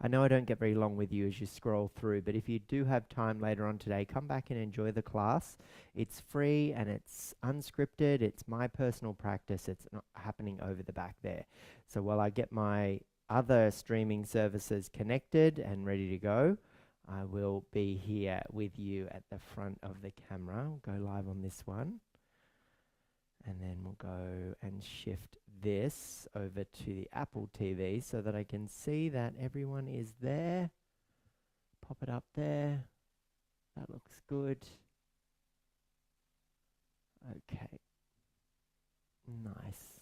I know I don't get very long with you as you scroll through, but if you do have time later on today, come back and enjoy the class. It's free and it's unscripted. It's my personal practice. It's not happening over the back there. So while I get my other streaming services connected and ready to go, I will be here with you at the front of the camera. We'll go live on this one. And then we'll go and shift this over to the Apple TV so that I can see that everyone is there. Pop it up there. That looks good. Okay. Nice.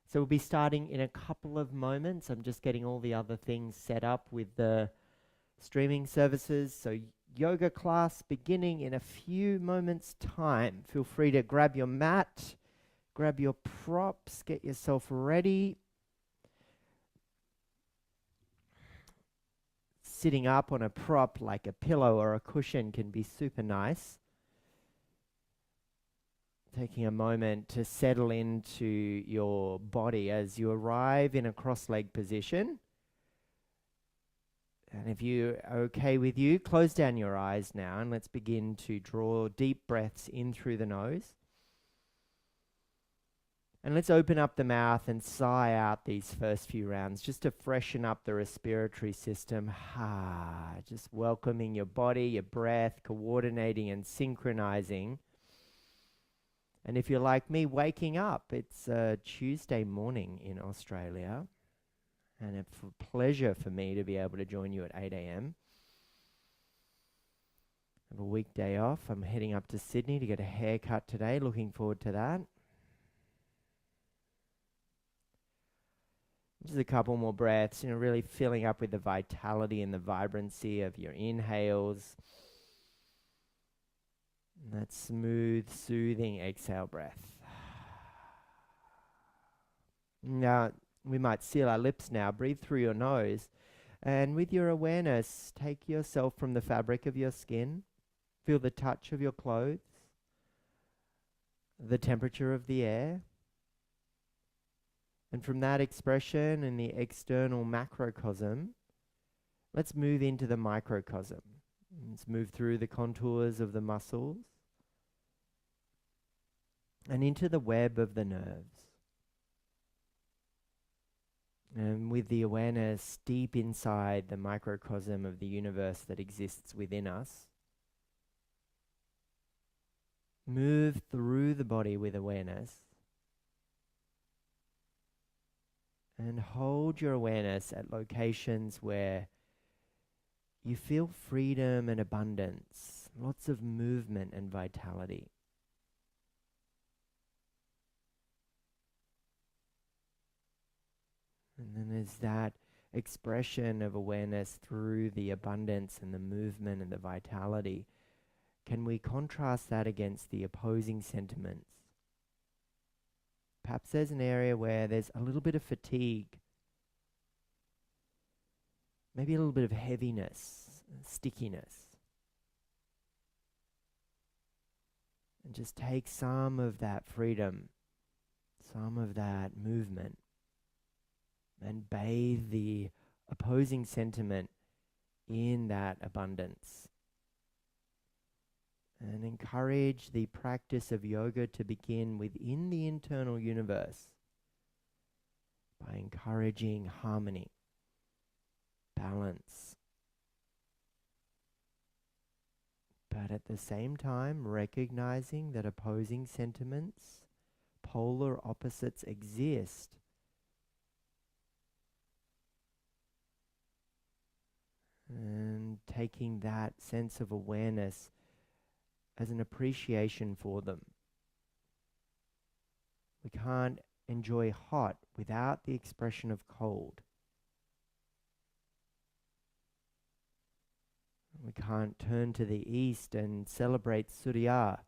So we'll be starting in a couple of moments. I'm just getting all the other things set up with the streaming services. So yoga class beginning in a few moments' time. Feel free to grab your mat, grab your props, get yourself ready. Sitting up on a prop like a pillow or a cushion can be super nice. Taking a moment to settle into your body as you arrive in a cross-leg position. And if you're okay with you, close down your eyes now and let's begin to draw deep breaths in through the nose. And let's open up the mouth and sigh out these first few rounds just to freshen up the respiratory system. Just welcoming your body, your breath, coordinating and synchronizing. And if you're like me, waking up. It's a Tuesday morning in Australia. And it's a pleasure for me to be able to join you at 8 a.m. I have a weekday off. I'm heading up to Sydney to get a haircut today. Looking forward to that. Just a couple more breaths, really filling up with the vitality and the vibrancy of your inhales. And that smooth, soothing exhale breath. Now, we might seal our lips now. Breathe through your nose. And with your awareness, take yourself from the fabric of your skin. Feel the touch of your clothes. The temperature of the air. And from that expression in the external macrocosm, let's move into the microcosm. Let's move through the contours of the muscles and into the web of the nerves. And with the awareness deep inside the microcosm of the universe that exists within us, move through the body with awareness and hold your awareness at locations where you feel freedom and abundance, lots of movement and vitality. And then there's that expression of awareness through the abundance and the movement and the vitality. Can we contrast that against the opposing sentiments? Perhaps there's an area where there's a little bit of fatigue, maybe a little bit of heaviness, stickiness. And just take some of that freedom, some of that movement, and bathe the opposing sentiment in that abundance. And encourage the practice of yoga to begin within the internal universe by encouraging harmony, balance, but at the same time recognizing that opposing sentiments, polar opposites exist. And taking that sense of awareness as an appreciation for them. We can't enjoy hot without the expression of cold. We can't turn to the east and celebrate Surya,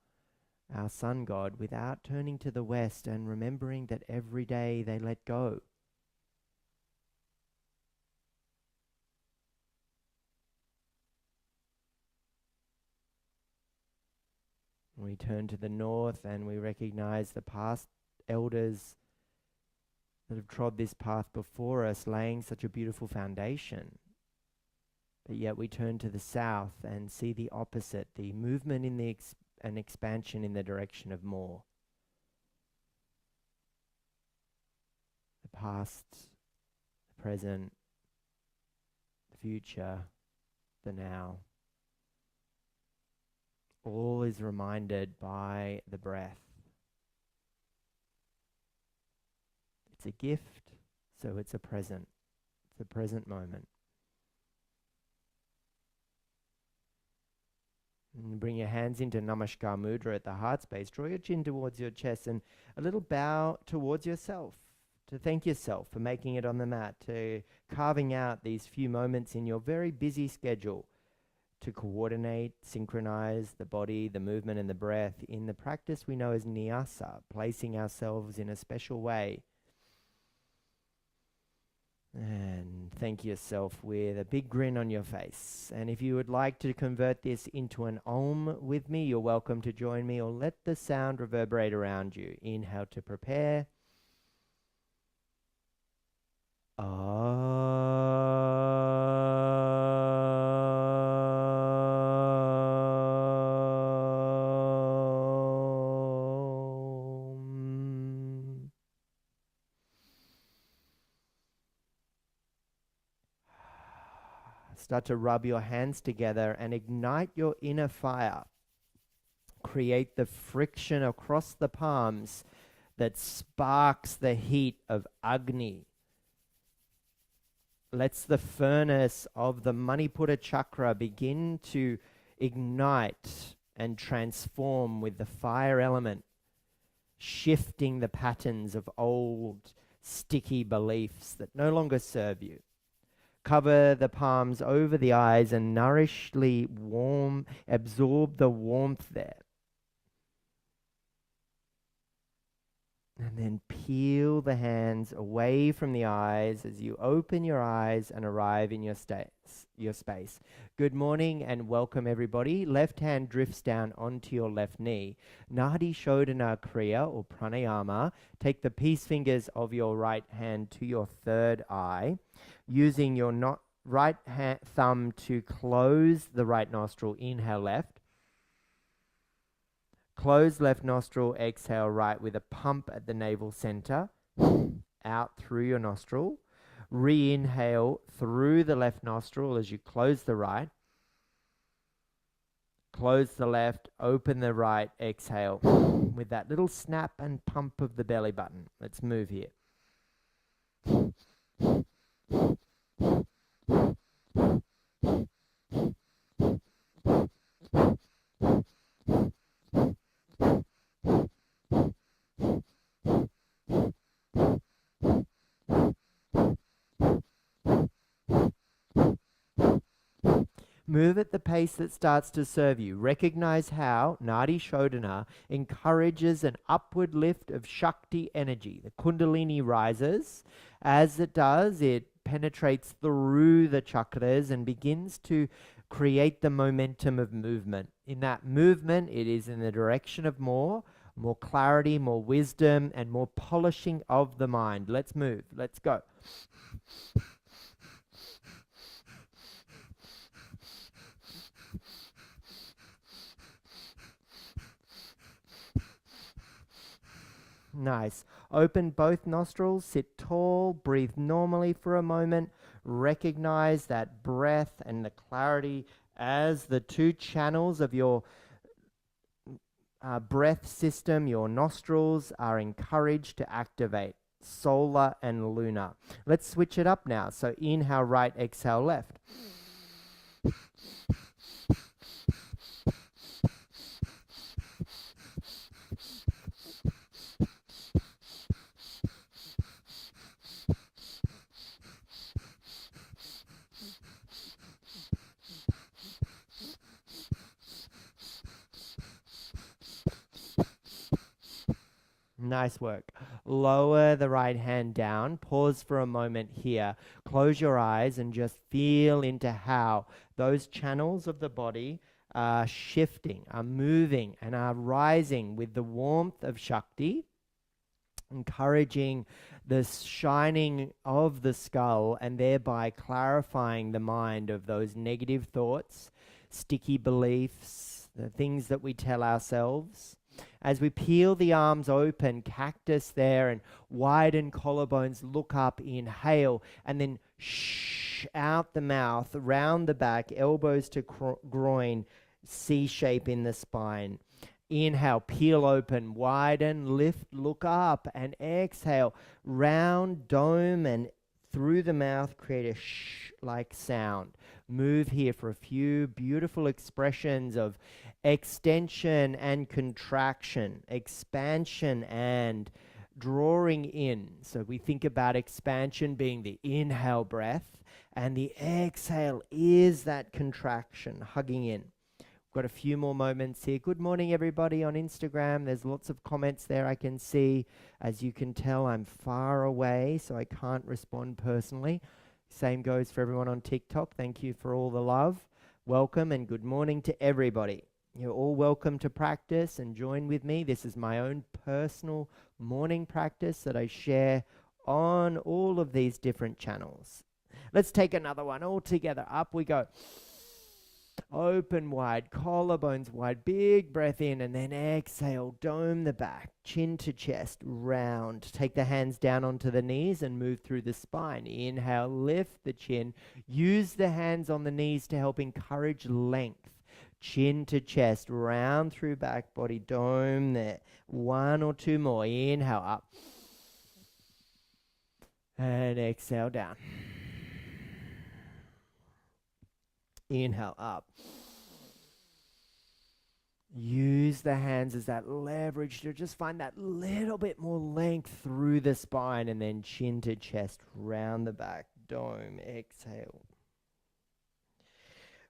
our sun god, without turning to the west and remembering that every day they let go. We turn to the north and we recognize the past elders that have trod this path before us, laying such a beautiful foundation. But yet we turn to the south and see the opposite, the movement in the an expansion in the direction of more. The past, the present, the future, the now. All is reminded by the breath. It's a gift, so it's a present. It's a present moment. And bring your hands into Namaskar Mudra at the heart space. Draw your chin towards your chest and a little bow towards yourself, to thank yourself for making it on the mat, to carving out these few moments in your very busy schedule to coordinate, synchronize the body, the movement and the breath in the practice we know as Vinyasa, placing ourselves in a special way. And thank yourself with a big grin on your face. And if you would like to convert this into an Om with me, you're welcome to join me, or let the sound reverberate around you. Inhale to prepare. Start to rub your hands together and ignite your inner fire. Create the friction across the palms that sparks the heat of Agni. Lets the furnace of the Manipura chakra begin to ignite and transform with the fire element, shifting the patterns of old sticky beliefs that no longer serve you. Cover the palms over the eyes and nourishly warm, absorb the warmth there. And then peel the hands away from the eyes as you open your eyes and arrive in your space. Good morning and welcome everybody. Left hand drifts down onto your left knee. Nadi Shodhana Kriya or Pranayama. Take the peace fingers of your right hand to your third eye. Using your right thumb to close the right nostril, inhale left. Close left nostril, exhale right with a pump at the navel center, out through your nostril. Re-inhale through the left nostril as you close the right. Close the left, open the right, exhale with that little snap and pump of the belly button. Let's move here. Move at the pace that starts to serve you. Recognize how Nadi Shodhana encourages an upward lift of Shakti energy. The Kundalini rises. As it does, it penetrates through the chakras and begins to create the momentum of movement. In that movement, it is in the direction of more clarity, more wisdom, and more polishing of the mind. Let's move. Let's go. Nice. Open both nostrils, sit tall, breathe normally for a moment. Recognize that breath and the clarity as the two channels of your breath system, your nostrils, are encouraged to activate. Solar and lunar. Let's switch it up now. So inhale right, exhale left. Nice work. Lower the right hand down. Pause for a moment here. Close your eyes and just feel into how those channels of the body are shifting, are moving, and are rising with the warmth of Shakti, encouraging the shining of the skull, and thereby clarifying the mind of those negative thoughts, sticky beliefs, the things that we tell ourselves. As we peel the arms open, cactus there, and widen collarbones, look up, inhale, and then out the mouth, round the back, elbows to groin, C shape in the spine. Inhale, peel open, widen, lift, look up, and exhale, round, dome, and through the mouth, create a like sound. Move here for a few beautiful expressions of extension and contraction, expansion and drawing in. So we think about expansion being the inhale breath, and the exhale is that contraction, hugging in. Got a few more moments here. Good morning, everybody on Instagram. There's lots of comments there I can see. As you can tell, I'm far away, so I can't respond personally. Same goes for everyone on TikTok. Thank you for all the love. Welcome and good morning to everybody. You're all welcome to practice and join with me. This is my own personal morning practice that I share on all of these different channels. Let's take another one all together. Up we go. Open wide, collarbones wide, big breath in, and then exhale, dome the back, chin to chest, round. Take the hands down onto the knees and move through the spine. Inhale, lift the chin. Use the hands on the knees to help encourage length. Chin to chest, round through back body, dome there. One or two more. Inhale, up. And exhale, down. Inhale, up. Use the hands as that leverage to just find that little bit more length through the spine, and then chin to chest, round the back, dome, exhale.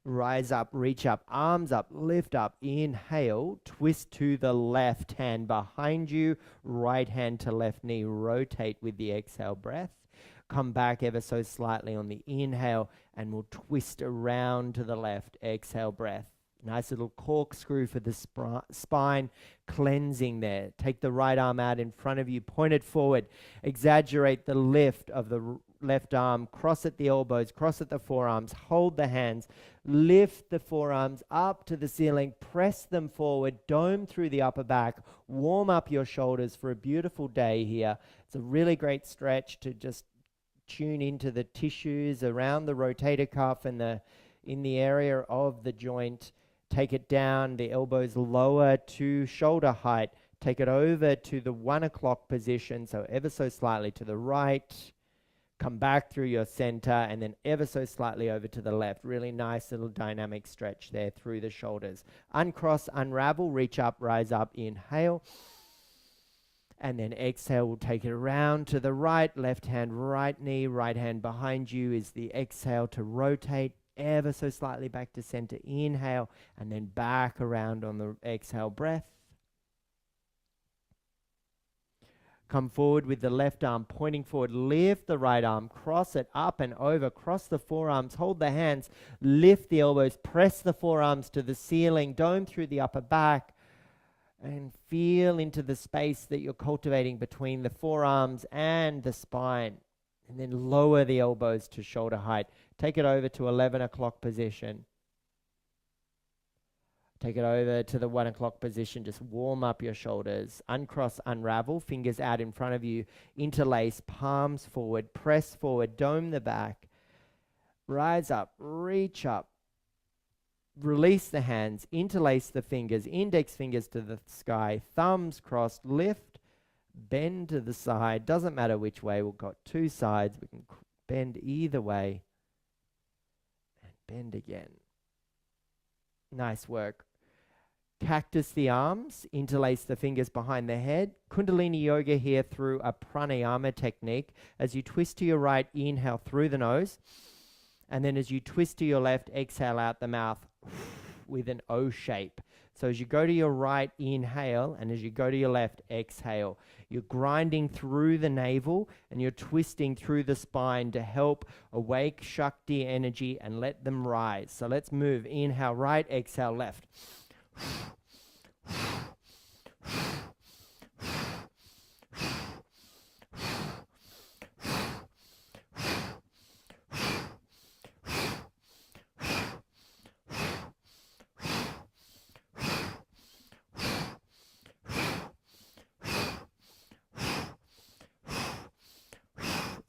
Rise up, reach up, arms up, lift up, inhale, twist to the left hand behind you, right hand to left knee, rotate with the exhale breath. Come back ever so slightly on the inhale, and we'll twist around to the left. Exhale, breath. Nice little corkscrew for the spine, cleansing there. Take the right arm out in front of you, point it forward. Exaggerate the lift of the left arm, cross at the elbows, cross at the forearms, hold the hands, lift the forearms up to the ceiling, press them forward, dome through the upper back, warm up your shoulders for a beautiful day here. It's a really great stretch to just tune into the tissues around the rotator cuff and in the area of the joint. Take it down, the elbows lower to shoulder height. Take it over to the 1 o'clock position, so ever so slightly to the right. Come back through your center, and then ever so slightly over to the left. Really nice little dynamic stretch there through the shoulders. Uncross, unravel, reach up, rise up, inhale. And then exhale, we'll take it around to the right, left hand, right knee, right hand behind you is the exhale to rotate ever so slightly back to center. Inhale, and then back around on the exhale breath. Come forward with the left arm pointing forward. Lift the right arm, cross it up and over, cross the forearms, hold the hands, lift the elbows, press the forearms to the ceiling, dome through the upper back. And feel into the space that you're cultivating between the forearms and the spine. And then lower the elbows to shoulder height. Take it over to 11 o'clock position. Take it over to the 1 o'clock position. Just warm up your shoulders. Uncross, unravel. Fingers out in front of you. Interlace, palms forward. Press forward. Dome the back. Rise up. Reach up. Release the hands, interlace the fingers, index fingers to the sky, thumbs crossed, lift, bend to the side. Doesn't matter which way, we've got two sides. We can bend either way. And bend again. Nice work. Cactus the arms, interlace the fingers behind the head. Kundalini Yoga here through a pranayama technique. As you twist to your right, inhale through the nose. And then as you twist to your left, exhale out the mouth with an O shape. So as you go to your right, inhale, and as you go to your left, exhale. You're grinding through the navel and you're twisting through the spine to help awake Shakti energy and let them rise. So let's move. Inhale right, exhale left.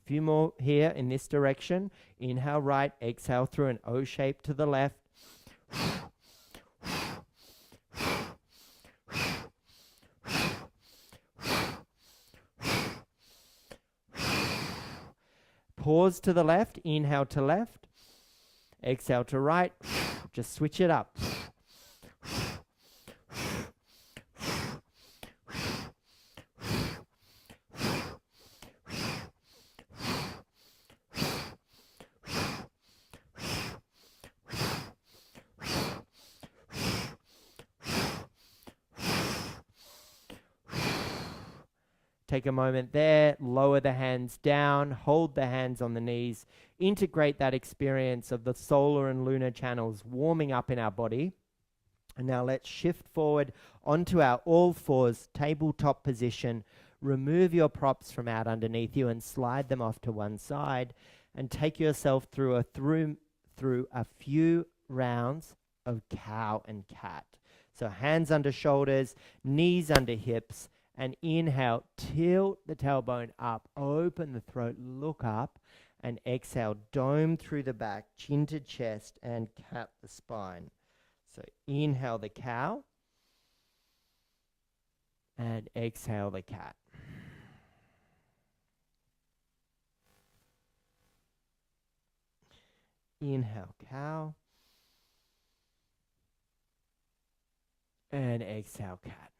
Few more here in this direction. Inhale right, exhale through an O shape to the left. Pause to the left, inhale to left, exhale to right. Just switch it up. Take a moment there, lower the hands down, hold the hands on the knees, integrate that experience of the solar and lunar channels warming up in our body. And now let's shift forward onto our all fours, tabletop position. Remove your props from out underneath you and slide them off to one side, and take yourself through a few rounds of cow and cat. So hands under shoulders, knees under hips, and inhale, tilt the tailbone up, open the throat, look up, and exhale, dome through the back, chin to chest, and cat the spine. So inhale the cow, and exhale the cat. Inhale cow, and exhale cat.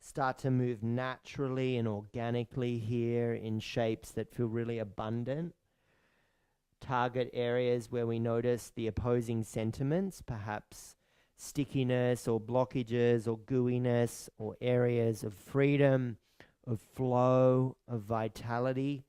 Start to move naturally and organically here in shapes that feel really abundant. Target areas where we notice the opposing sentiments, perhaps stickiness or blockages or gooiness, or areas of freedom, of flow, of vitality.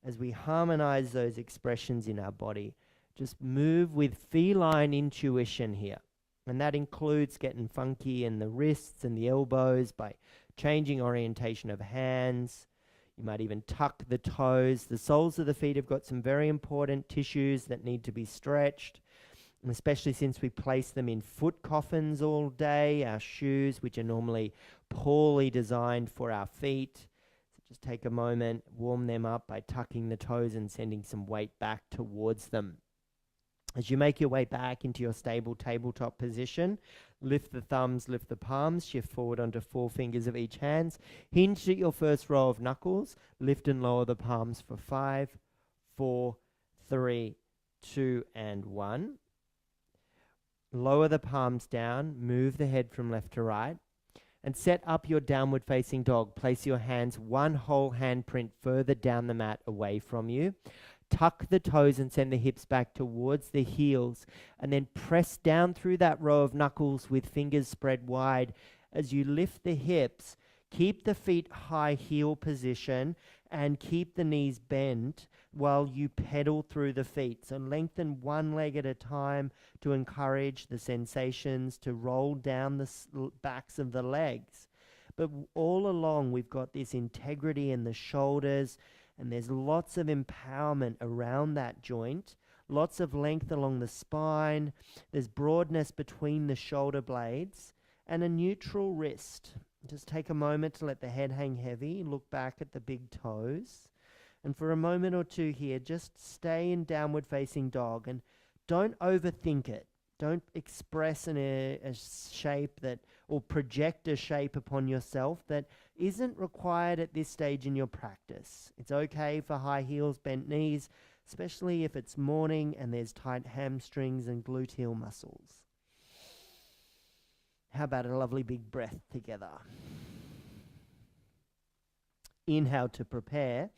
As we harmonize those expressions in our body, just move with feline intuition here. And that includes getting funky in the wrists and the elbows by changing orientation of hands. You might even tuck the toes. The soles of the feet have got some very important tissues that need to be stretched, especially since we place them in foot coffins all day, our shoes, which are normally poorly designed for our feet. So just take a moment, warm them up by tucking the toes and sending some weight back towards them. As you make your way back into your stable tabletop position, lift the thumbs, lift the palms, shift forward onto 4 fingers of each hand. Hinge at your first row of knuckles. Lift and lower the palms for 5, 4, 3, 2, and 1. Lower the palms down, move the head from left to right, and set up your downward facing dog. Place your hands one whole handprint further down the mat away from you. Tuck the toes and send the hips back towards the heels, and then press down through that row of knuckles with fingers spread wide. As you lift the hips, keep the feet high heel position and keep the knees bent while you pedal through the feet. So lengthen one leg at a time to encourage the sensations to roll down the backs of the legs. But all along we've got this integrity in the shoulders, and there's lots of empowerment around that joint, lots of length along the spine. There's broadness between the shoulder blades and a neutral wrist. Just take a moment to let the head hang heavy, look back at the big toes. And for a moment or two here, just stay in downward facing dog and don't overthink it. Don't express a shape that, or project a shape upon yourself that isn't required at this stage in your practice. It's okay for high heels, bent knees, especially if it's morning and there's tight hamstrings and gluteal muscles. How about a lovely big breath together? Inhale to prepare.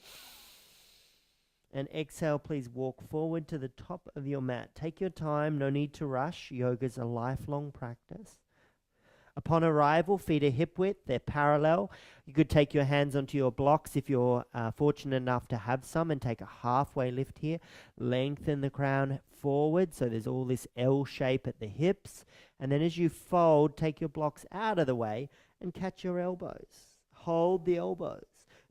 And exhale, please walk forward to the top of your mat. Take your time, no need to rush. Yoga's a lifelong practice. Upon arrival, feet are hip width, they're parallel. You could take your hands onto your blocks if you're fortunate enough to have some, and take a halfway lift here. Lengthen the crown forward, so there's all this L shape at the hips. And then as you fold, take your blocks out of the way and catch your elbows. Hold the elbows.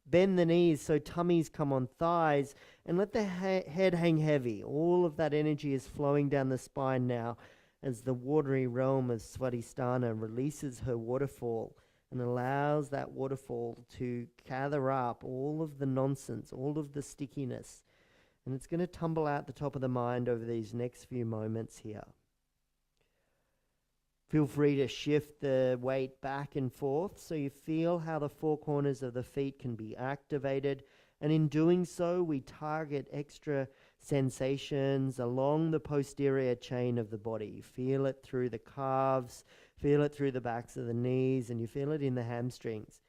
Bend the knees so tummies come on thighs, and let the head hang heavy. All of that energy is flowing down the spine now as the watery realm of Swadhisthana releases her waterfall and allows that waterfall to gather up all of the nonsense, all of the stickiness, and it's going to tumble out the top of the mind over these next few moments here. Feel free to shift the weight back and forth so you feel how the four corners of the feet can be activated. And in doing so, we target extra sensations along the posterior chain of the body. You feel it through the calves, feel it through the backs of the knees, and you feel it in the hamstrings.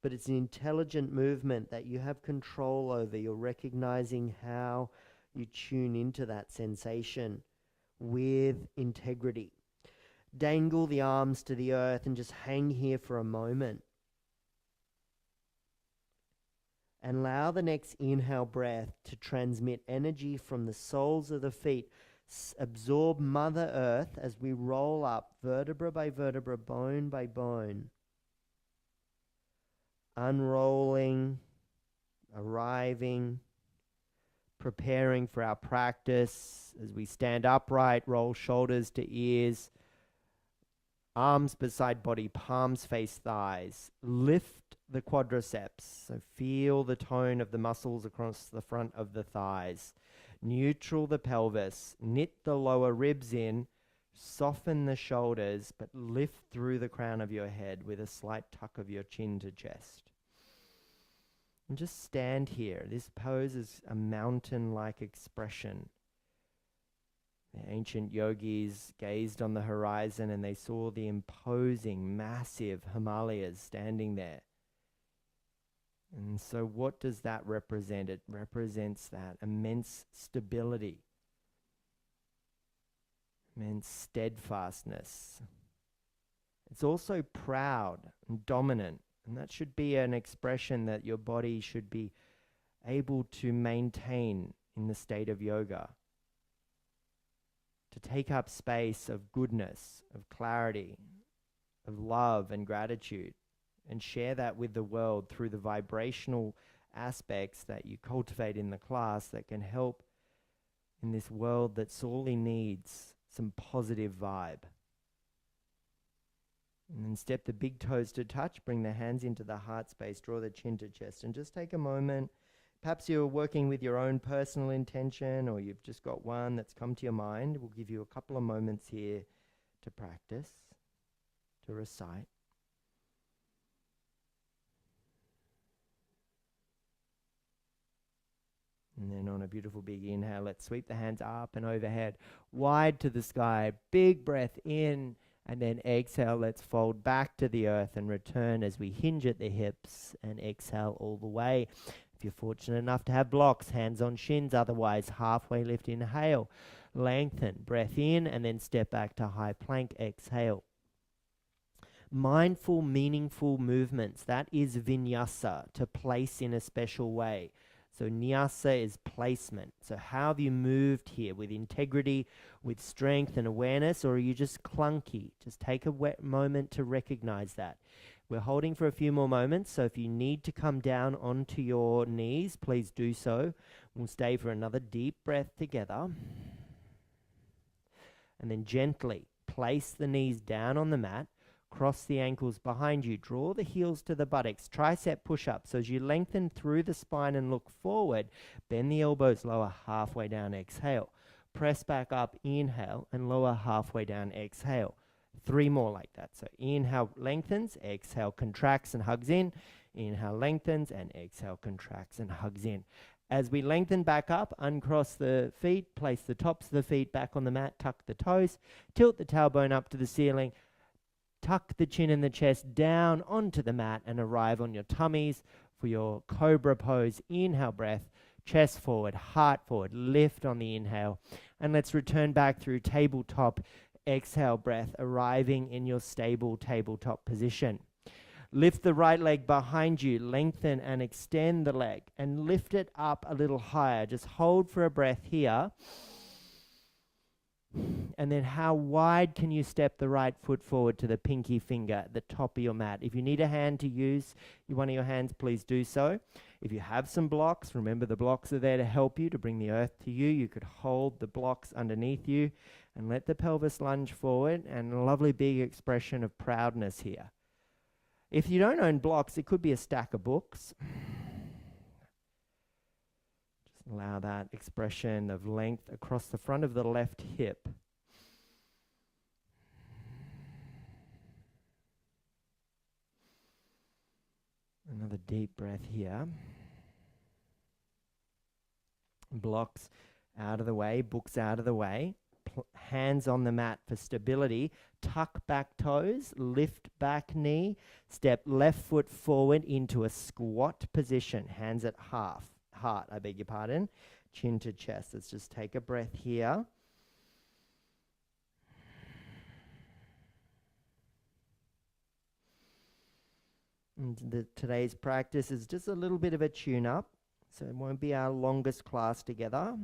But it's an intelligent movement that you have control over. You're recognizing how you tune into that sensation with integrity. Dangle the arms to the earth and just hang here for a moment. And allow the next inhale breath to transmit energy from the soles of the feet. Absorb Mother Earth as we roll up vertebra by vertebra, bone by bone. Unrolling, arriving, preparing for our practice as we stand upright, roll shoulders to ears. Arms beside body, palms face thighs. Lift the quadriceps, so feel the tone of the muscles across the front of the thighs. Neutral the pelvis, knit the lower ribs in, soften the shoulders, but lift through the crown of your head with a slight tuck of your chin to chest. And just stand here. This pose is a mountain-like expression. The ancient yogis gazed on the horizon and they saw the imposing, massive Himalayas standing there. And so what does that represent? It represents that immense stability, immense steadfastness. It's also proud and dominant, and that should be an expression that your body should be able to maintain in the state of yoga. To take up space of goodness, of clarity, of love and gratitude, and share that with the world through the vibrational aspects that you cultivate in the class that can help in this world that sorely needs some positive vibe. And then step the big toes to touch, bring the hands into the heart space, draw the chin to chest, and just take a moment. Perhaps you're working with your own personal intention, or you've just got one that's come to your mind. We'll give you a couple of moments here to practice, to recite. And then on a beautiful big inhale, let's sweep the hands up and overhead, wide to the sky. Big breath in, and then exhale. Let's fold back to the earth and return as we hinge at the hips and exhale all the way. If you're fortunate enough to have blocks, hands on shins, otherwise halfway lift, inhale, lengthen, breath in, and then step back to high plank, exhale. Mindful, meaningful movements, that is vinyasa, to place in a special way. So nyasa is placement. So how have you moved here? With integrity, with strength and awareness, or are you just clunky? Just take a moment to recognize that. We're holding for a few more moments, so if you need to come down onto your knees, please do so. We'll stay for another deep breath together. And then gently place the knees down on the mat, cross the ankles behind you, draw the heels to the buttocks, tricep push-up. So as you lengthen through the spine and look forward, bend the elbows, lower halfway down, exhale. Press back up, inhale, and lower halfway down, exhale. 3 more like that. So inhale lengthens, exhale contracts and hugs in. Inhale lengthens and exhale contracts and hugs in. As we lengthen back up, uncross the feet, place the tops of the feet back on the mat, tuck the toes, tilt the tailbone up to the ceiling, tuck the chin and the chest down onto the mat and arrive on your tummies for your cobra pose. Inhale breath, chest forward, heart forward, lift on the inhale. And let's return back through tabletop. Exhale breath, arriving in your stable tabletop position. Lift the right leg behind you, lengthen and extend the leg, and lift it up a little higher. Just hold for a breath here. And then how wide can you step the right foot forward to the pinky finger at the top of your mat? If you need a hand to use one of your hands, please do so. If you have some blocks, remember the blocks are there to help you, to bring the earth to you. You could hold the blocks underneath you and let the pelvis lunge forward, and a lovely big expression of proudness here. If you don't own blocks, it could be a stack of books. Just allow that expression of length across the front of the left hip. Another deep breath here. Blocks out of the way, books out of the way. Hands on the mat for stability. Tuck back toes, lift back knee. Step left foot forward into a squat position. Hands at heart, I beg your pardon. Chin to chest. Let's just take a breath here. And today's practice is just a little bit of a tune-up, so it won't be our longest class together.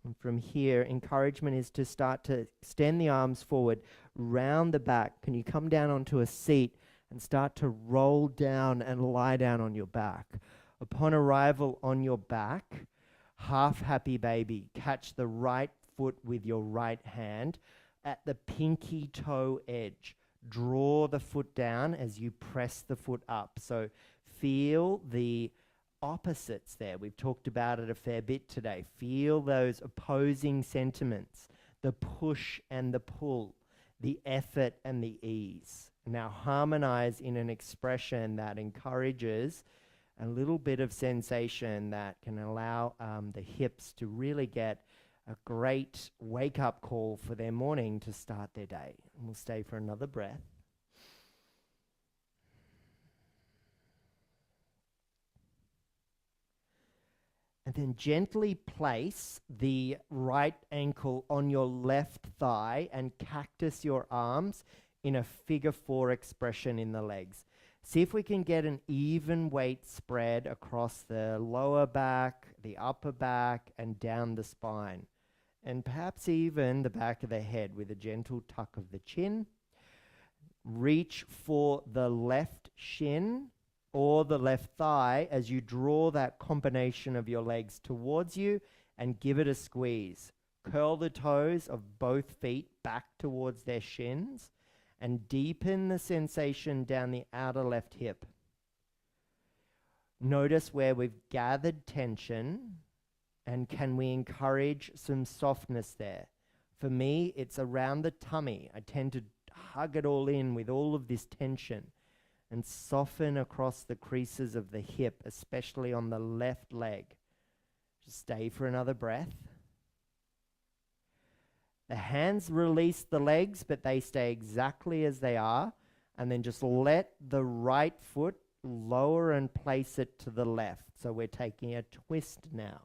And from here, encouragement is to start to extend the arms forward, round the back. Can you come down onto a seat and start to roll down and lie down on your back? Upon arrival on your back, half happy baby, catch the right foot with your right hand at the pinky toe edge. Draw the foot down as you press the foot up. So feel the opposites there. We've talked about it a fair bit today. Feel those opposing sentiments, the push and the pull, the effort and the ease. Now harmonize in an expression that encourages a little bit of sensation that can allow the hips to really get a great wake-up call for their morning to start their day. And we'll stay for another breath. And then gently place the right ankle on your left thigh and cactus your arms in a figure 4 expression in the legs. See if we can get an even weight spread across the lower back, the upper back, and down the spine. And perhaps even the back of the head with a gentle tuck of the chin. Reach for the left shin or the left thigh as you draw that combination of your legs towards you and give it a squeeze. Curl the toes of both feet back towards their shins and deepen the sensation down the outer left hip. Notice where we've gathered tension. And can we encourage some softness there? For me, it's around the tummy. I tend to hug it all in with all of this tension and soften across the creases of the hip, especially on the left leg. Just stay for another breath. The hands release the legs, but they stay exactly as they are. And then just let the right foot lower and place it to the left. So we're taking a twist now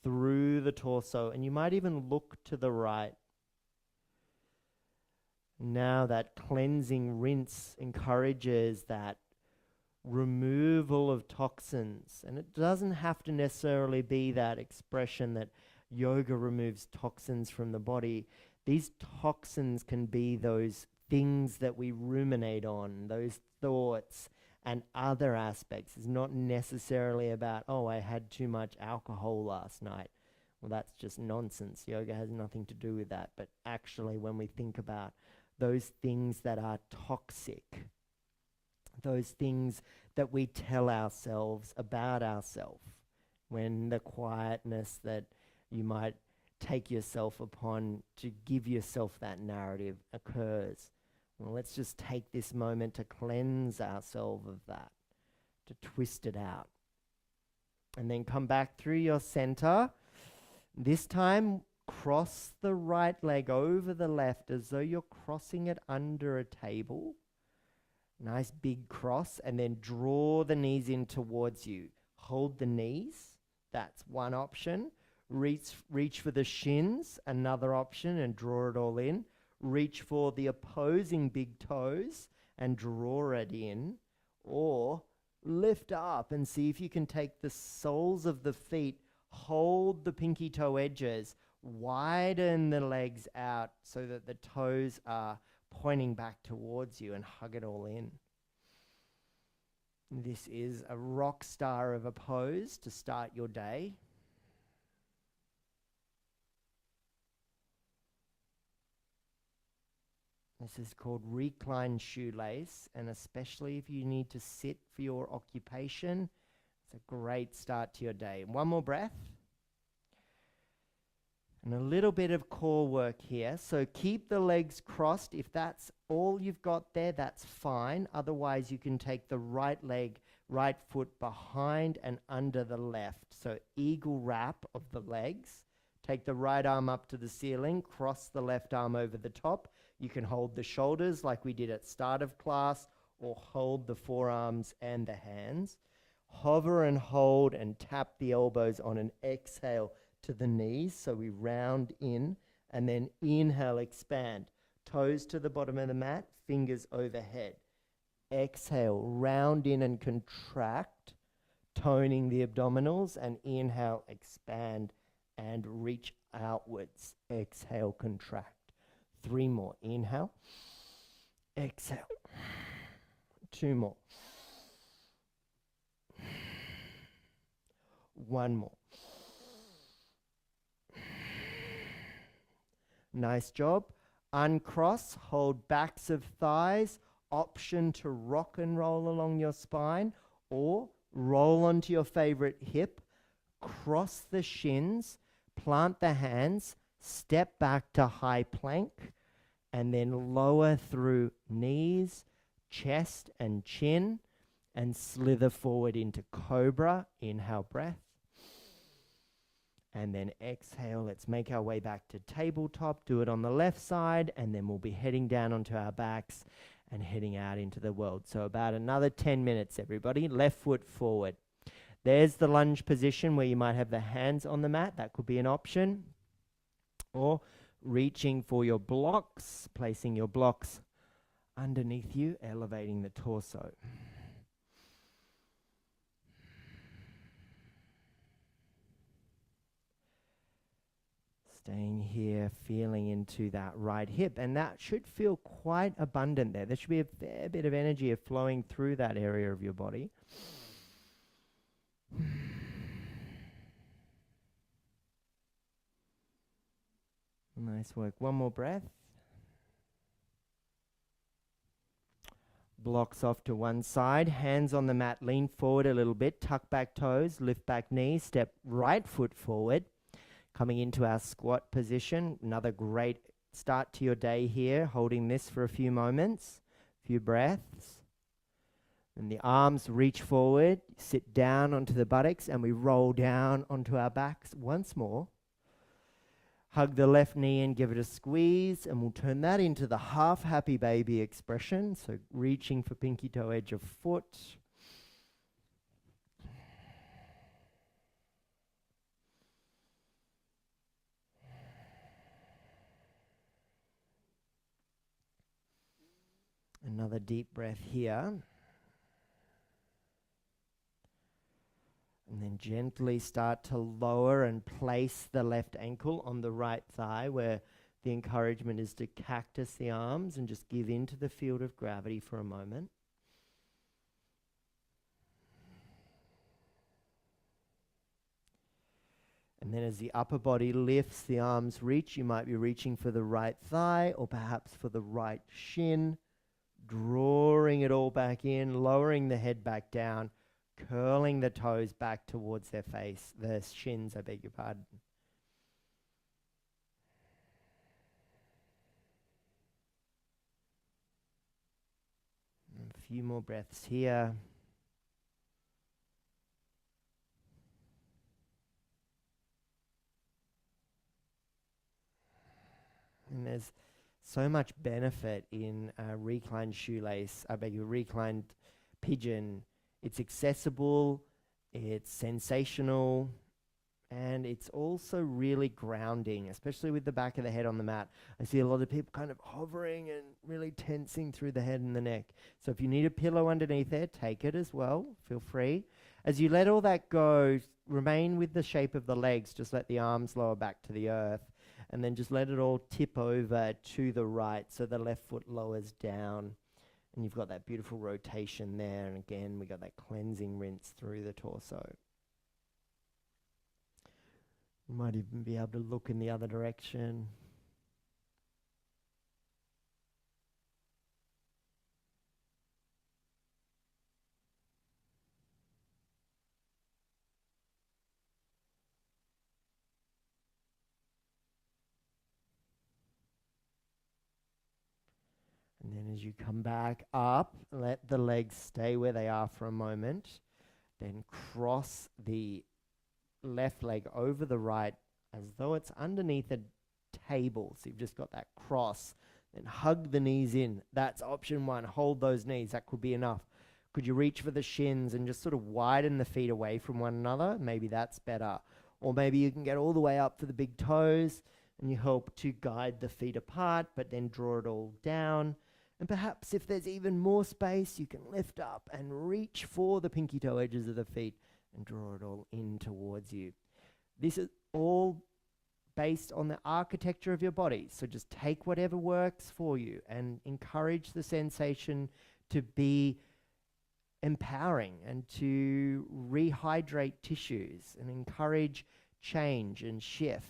through the torso, and you might even look to the right. Now that cleansing rinse encourages that removal of toxins, and it doesn't have to necessarily be that expression that yoga removes toxins from the body. These toxins can be those things that we ruminate on, those thoughts and other aspects. It's not necessarily about, oh, I had too much alcohol last night. Well, that's just nonsense. Yoga has nothing to do with that. But actually, when we think about those things that are toxic, those things that we tell ourselves about ourselves, when the quietness that you might take yourself upon to give yourself that narrative occurs. Well, let's just take this moment to cleanse ourselves of that, to twist it out. And then come back through your center. This time, cross the right leg over the left as though you're crossing it under a table. Nice big cross, and then draw the knees in towards you. Hold the knees. That's one option. Reach for the shins, another option, and draw it all in. Reach for the opposing big toes and draw it in, or lift up and see if you can take the soles of the feet, hold the pinky toe edges, widen the legs out so that the toes are pointing back towards you, and hug it all in. This is a rock star of a pose to start your day. This is called reclined shoelace, and especially if you need to sit for your occupation, it's a great start to your day. One more breath. And a little bit of core work here. So keep the legs crossed. If that's all you've got there, that's fine. Otherwise, you can take the right leg, right foot behind and under the left. So eagle wrap of the legs. Take the right arm up to the ceiling, cross the left arm over the top. You can hold the shoulders like we did at start of class, or hold the forearms and the hands. Hover and hold and tap the elbows on an exhale to the knees, so we round in, and then inhale, expand. Toes to the bottom of the mat, fingers overhead. Exhale, round in and contract, toning the abdominals, and inhale, expand and reach outwards. Exhale, contract. 3 more. Inhale, exhale. 2 more. 1 more. Nice job. Uncross, hold backs of thighs. Option to rock and roll along your spine, or roll onto your favorite hip. Cross the shins, plant the hands, step back to high plank, and then lower through knees, chest and chin, and slither forward into cobra. Inhale, breath. And then exhale. Let's make our way back to tabletop. Do it on the left side, and then we'll be heading down onto our backs and heading out into the world. So about another 10 minutes, everybody. Left foot forward. There's the lunge position where you might have the hands on the mat. That could be an option. Or reaching for your blocks, placing your blocks underneath you, elevating the torso. Staying here, feeling into that right hip. And that should feel quite abundant there. There should be a fair bit of energy flowing through that area of your body. Nice work. One more breath. Blocks off to one side. Hands on the mat. Lean forward a little bit. Tuck back toes. Lift back knees. Step right foot forward. Coming into our squat position. Another great start to your day here. Holding this for a few moments. Few breaths. And the arms reach forward. Sit down onto the buttocks. And we roll down onto our backs once more. Hug the left knee and give it a squeeze, and we'll turn that into the half happy baby expression. So reaching for pinky toe edge of foot. Another deep breath here. And then gently start to lower and place the left ankle on the right thigh, where the encouragement is to cactus the arms and just give into the field of gravity for a moment. And then as the upper body lifts, the arms reach. You might be reaching for the right thigh or perhaps for the right shin, drawing it all back in, lowering the head back down, curling the toes back towards their face, the shins, I beg your pardon. A few more breaths here. And there's so much benefit in a reclined shoelace, reclined pigeon. It's accessible, it's sensational, and it's also really grounding, especially with the back of the head on the mat. I see a lot of people kind of hovering and really tensing through the head and the neck. So if you need a pillow underneath there, take it as well. Feel free. As you let all that go, remain with the shape of the legs. Just let the arms lower back to the earth. And then just let it all tip over to the right so the left foot lowers down. And you've got that beautiful rotation there. And again, we got that cleansing rinse through the torso. You might even be able to look in the other direction. then as you come back up, let the legs stay where they are for a moment. Then cross the left leg over the right as though it's underneath a table. So you've just got that cross. Then hug the knees in. That's option one. Hold those knees. That could be enough. Could you reach for the shins and just sort of widen the feet away from one another? Maybe that's better. Or maybe you can get all the way up for the big toes and you help to guide the feet apart, but then draw it all down. And perhaps if there's even more space, you can lift up and reach for the pinky toe edges of the feet and draw it all in towards you. This is all based on the architecture of your body. So just take whatever works for you and encourage the sensation to be empowering and to rehydrate tissues and encourage change and shift.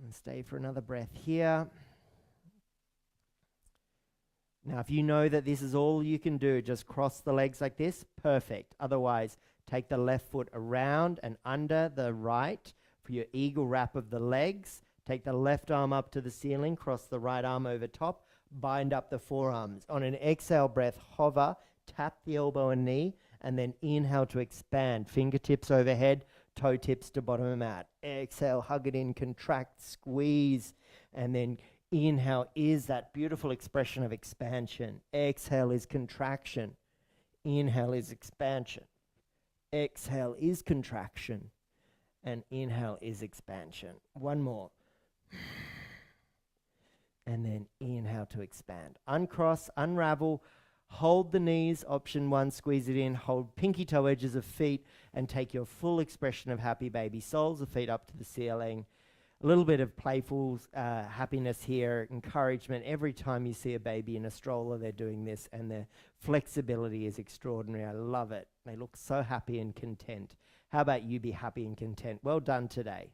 And stay for another breath here. Now, if you know that this is all you can do, just cross the legs like this, perfect. Otherwise, take the left foot around and under the right for your eagle wrap of the legs. Take the left arm up to the ceiling, cross the right arm over top, bind up the forearms. On an exhale breath, hover, tap the elbow and knee, and then inhale to expand. Fingertips overhead, toe tips to bottom of mat. Exhale, hug it in, contract, squeeze, and then inhale is that beautiful expression of expansion. Exhale is contraction. Inhale is expansion. Exhale is contraction. And inhale is expansion. One more. And then inhale to expand. Uncross, unravel, hold the knees. Option one, squeeze it in. Hold pinky toe edges of feet and take your full expression of happy baby. Soles of feet up to the ceiling. A little bit of playful happiness here, encouragement. Every time you see a baby in a stroller, they're doing this, and their flexibility is extraordinary. I love it. They look so happy and content. How about you be happy and content? Well done today.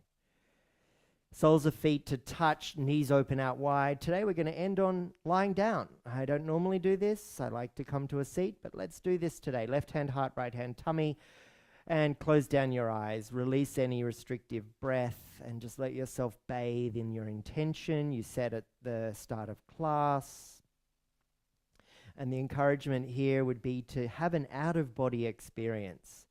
Soles of feet to touch, knees open out wide. Today we're going to end on lying down. I don't normally do this. I like to come to a seat, but let's do this today. Left hand heart, right hand tummy. And close down your eyes, release any restrictive breath, and just let yourself bathe in your intention you set at the start of class. And the encouragement here would be to have an out-of-body experience.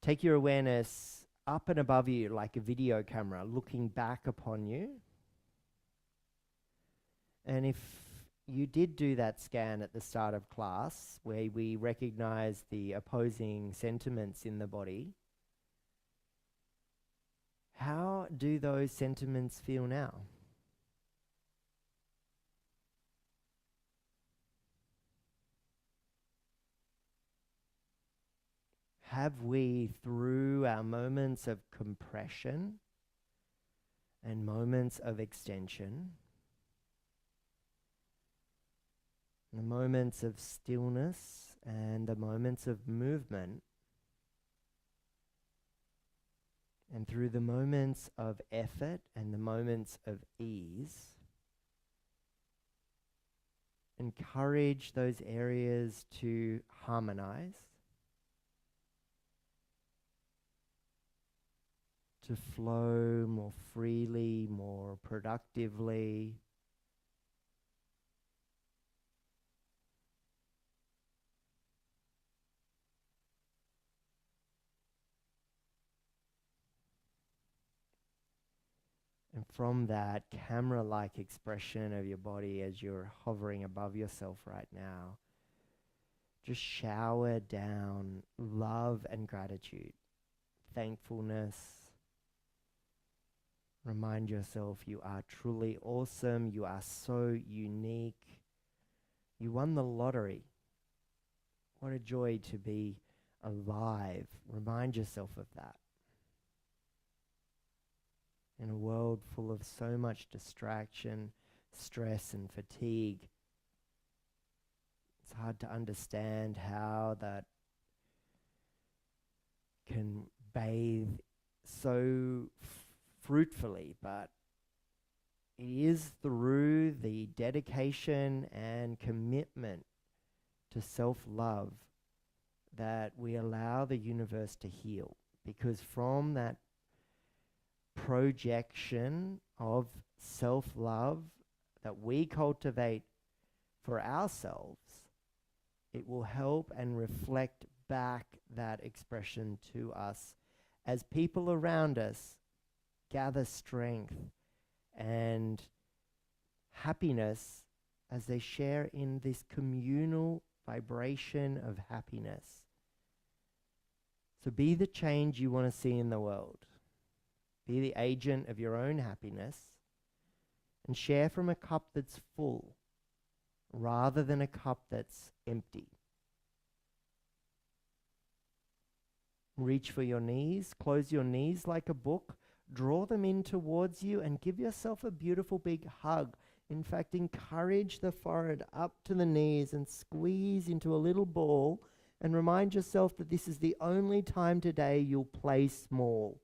Take your awareness up and above you like a video camera, looking back upon you. And if you did do that scan at the start of class where we recognize the opposing sentiments in the body, how do those sentiments feel now? Have we, through our moments of compression and moments of extension, the moments of stillness and the moments of movement, and through the moments of effort and the moments of ease, encourage those areas to harmonize, to flow more freely, more productively. And from that camera-like expression of your body as you're hovering above yourself right now, just shower down love and gratitude, thankfulness. Remind yourself you are truly awesome. You are so unique. You won the lottery. What a joy to be alive. Remind yourself of that. In a world full of so much distraction, stress and fatigue, it's hard to understand how that can bathe so fruitfully, but it is through the dedication and commitment to self-love that we allow the universe to heal, because from that projection of self-love, that we cultivate for ourselves, it will help and reflect back that expression to us as people around us gather strength and happiness as they share in this communal vibration of happiness. So be the change you want to see in the world. Be the agent of your own happiness and share from a cup that's full rather than a cup that's empty. Reach for your knees, close your knees like a book, draw them in towards you and give yourself a beautiful big hug. In fact, encourage the forehead up to the knees and squeeze into a little ball and remind yourself that this is the only time today you'll play small.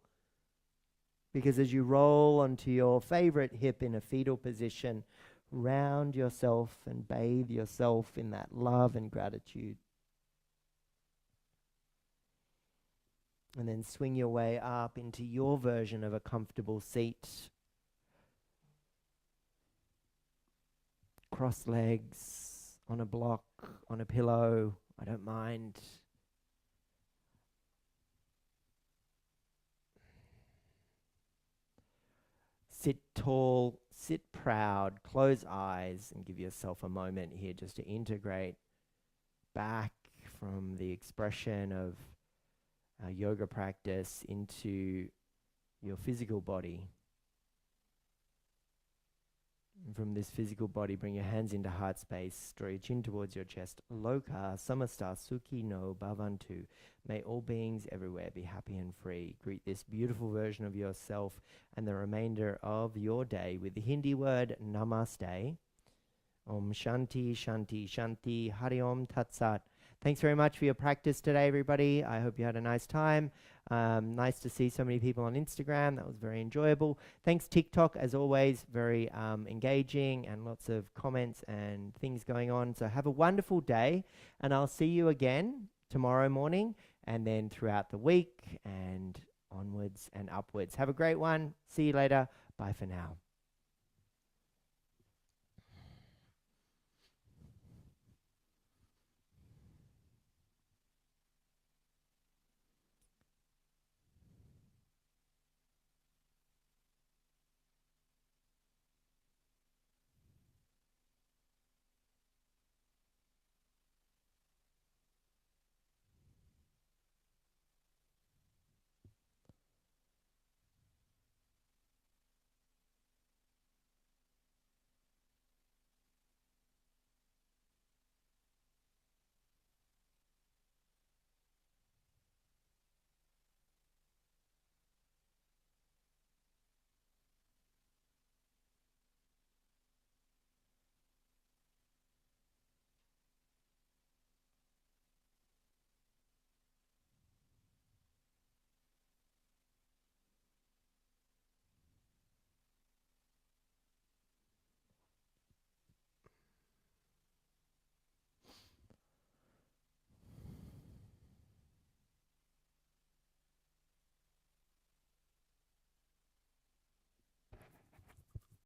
Because as you roll onto your favorite hip in a fetal position, round yourself and bathe yourself in that love and gratitude. And then swing your way up into your version of a comfortable seat. Cross legs, on a block, on a pillow, I don't mind. Sit tall, sit proud, close eyes, and give yourself a moment here just to integrate back from the expression of yoga practice into your physical body. And from this physical body, bring your hands into heart space, draw your chin towards your chest. Loka samasta sukhi no bhavantu. May all beings everywhere be happy and free. Greet this beautiful version of yourself and the remainder of your day with the Hindi word namaste. Om Shanti, Shanti, Shanti, Hari Om Tat Sat. Thanks very much for your practice today, everybody. I hope you had a nice time. Nice to see so many people on Instagram. That was very enjoyable. Thanks, TikTok, as always, very engaging and lots of comments and things going on. So have a wonderful day, and I'll see you again tomorrow morning and then throughout the week and onwards and upwards. Have a great one. See you later. Bye for now.